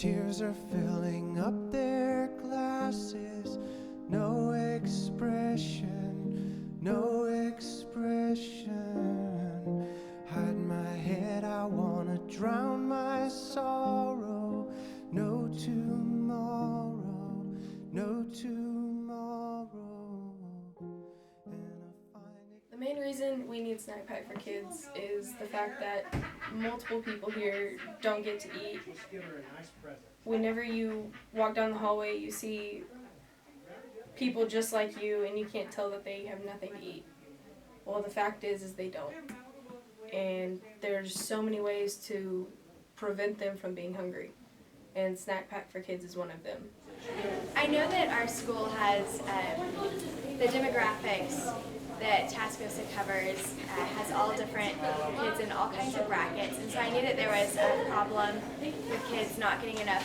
Tears are filling up their glasses. No expression, no expression. Hide my head, I wanna drown my sorrow. No tomorrow, no tomorrow. The main reason we need Snack Pack for Kids is the fact that multiple people here don't get to eat. Whenever you walk down the hallway, you see people just like you, and you can't tell that they have nothing to eat. Well, the fact is they don't. And there's so many ways to prevent them from being hungry, and Snack Pack for Kids is one of them. I know that our school has the demographics that Tascosa covers has all different kids in all kinds of brackets, and so I knew that there was a problem with kids not getting enough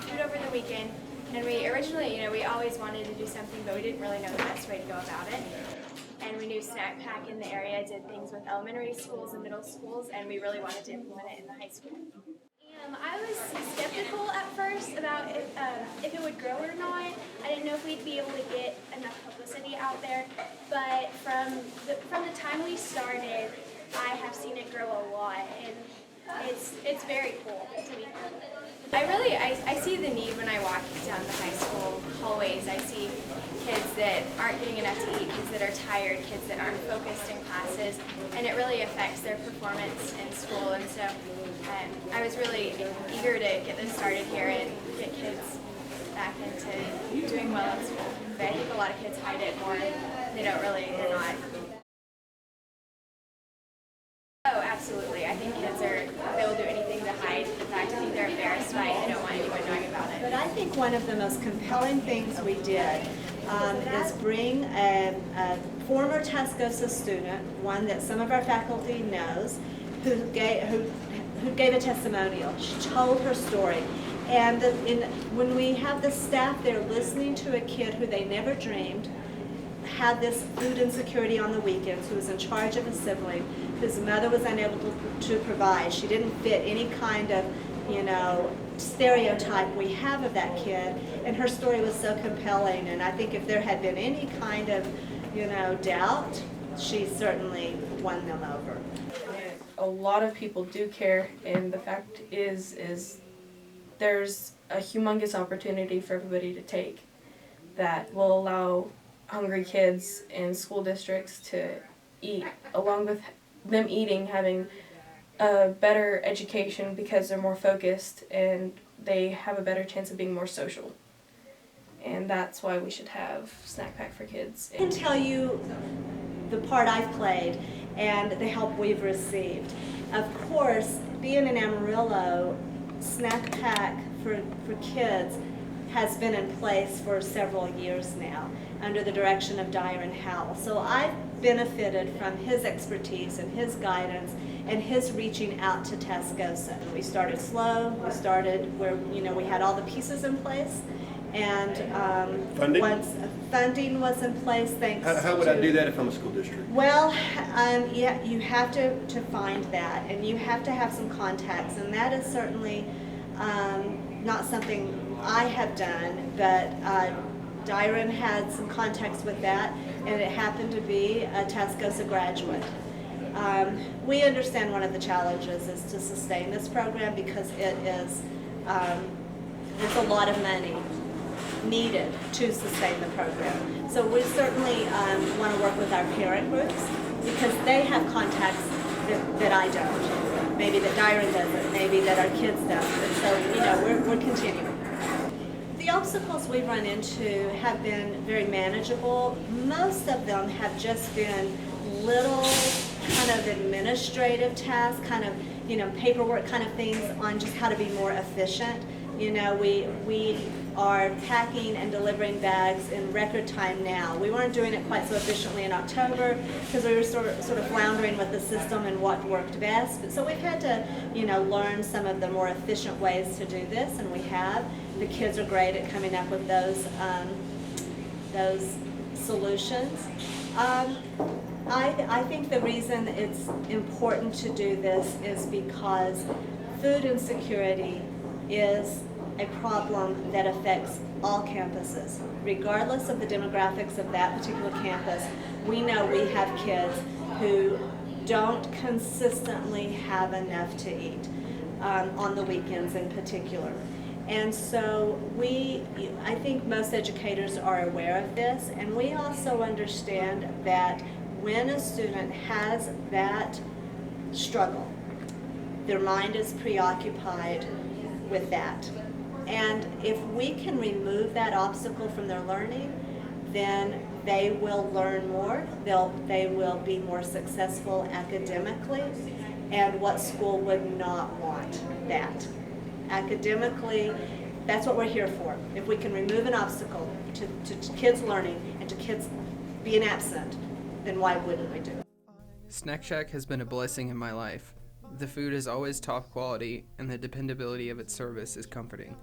food over the weekend. And we originally, we always wanted to do something, but we didn't really know the best way to go about it. And we knew Snack Pack in the area did things with elementary schools and middle schools, and we really wanted to implement it in the high school. I was skeptical at first about if it would grow or not. I didn't know if we'd be able to get enough publicity out there, but from the time we started, I have seen it grow a lot, and it's very cool to me. I see the need when I walk down the high school hallways. I see kids that aren't getting enough to eat, kids that are tired, kids that aren't focused in classes, and it really affects their performance in school. And so I was really eager to get this started here and get kids back into doing well in school. But I think a lot of kids hide it more. They're not. Oh, absolutely. I think kids they will do anything to hide the fact. I think they're embarrassed by it. They don't want anyone knowing about it. But I think one of the most compelling things we did is bring a former Tascosa student, one that some of our faculty knows, who gave a testimonial. She told her story. And when we have the staff there listening to a kid who they never dreamed had this food insecurity on the weekends, who was in charge of a sibling, whose mother was unable to provide. She didn't fit any kind of, stereotype we have of that kid, and her story was so compelling. And I think if there had been any kind of, doubt, she certainly won them over. A lot of people do care, and the fact is there's a humongous opportunity for everybody to take that will allow hungry kids in school districts to eat, along with them eating, having a better education because they're more focused and they have a better chance of being more social. And that's why we should have Snack Pack for Kids. I can tell you the part I've played and the help we've received. Of course, being in Amarillo, Snack Pack for Kids has been in place for several years now under the direction of Dyer and Howell. So I've benefited from his expertise and his guidance and his reaching out to Tascosa. We started slow. We started where we had all the pieces in place, and funding? Once funding was in place, thanks. How would I do that if I'm a school district? Well, yeah, you have to find that, and you have to have some contacts, and that is certainly not something I have done, but Dyron had some contacts with that, and it happened to be a Tascosa graduate. We understand one of the challenges is to sustain this program because it's a lot of money needed to sustain the program. So we certainly want to work with our parent groups because they have contacts that I don't, maybe that Dyron doesn't, maybe that our kids don't. And so, we're continuing. The obstacles we've run into have been very manageable. Most of them have just been little kind of administrative tasks, kind of, paperwork kind of things on just how to be more efficient. We are packing and delivering bags in record time now. We weren't doing it quite so efficiently in October because we were sort of floundering with the system and what worked best. But so we've had to, learn some of the more efficient ways to do this, and we have. The kids are great at coming up with those solutions. I think the reason it's important to do this is because food insecurity is a problem that affects all campuses. Regardless of the demographics of that particular campus, we know we have kids who don't consistently have enough to eat, on the weekends in particular. And so I think most educators are aware of this, and we also understand that when a student has that struggle, their mind is preoccupied with that. And if we can remove that obstacle from their learning, then they will learn more, they will be more successful academically, and what school would not want that? Academically, that's what we're here for. If we can remove an obstacle to kids learning and to kids being absent, then why wouldn't we do it? Snack Shack has been a blessing in my life. The food is always top quality, and the dependability of its service is comforting.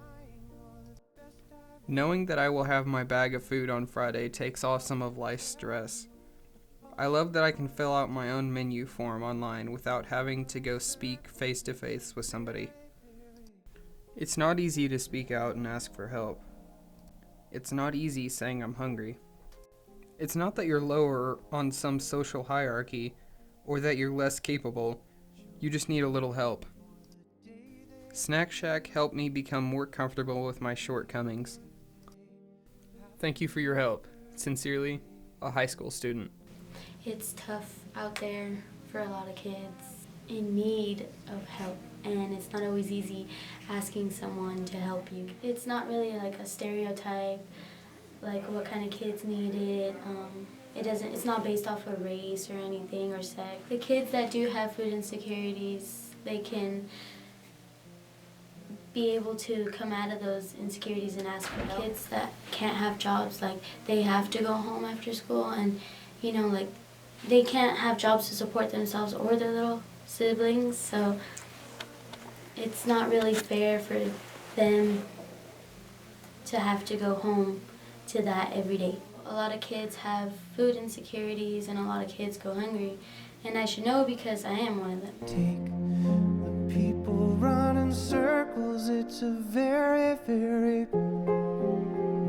Knowing that I will have my bag of food on Friday takes off some of life's stress. I love that I can fill out my own menu form online without having to go speak face-to-face with somebody. It's not easy to speak out and ask for help. It's not easy saying I'm hungry. It's not that you're lower on some social hierarchy or that you're less capable. You just need a little help. Snack Shack helped me become more comfortable with my shortcomings. Thank you for your help. Sincerely, a high school student. It's tough out there for a lot of kids in need of help, and it's not always easy asking someone to help you. It's not really like a stereotype, like what kind of kids need it. It's not based off of race or anything or sex. The kids that do have food insecurities, they can be able to come out of those insecurities and ask for help. Kids that can't have jobs, like they have to go home after school, and like they can't have jobs to support themselves or their little siblings, so it's not really fair for them to have to go home to that every day. A lot of kids have food insecurities and a lot of kids go hungry, and I should know because I am one of them. Take the people run in circles. It's a very, very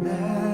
mad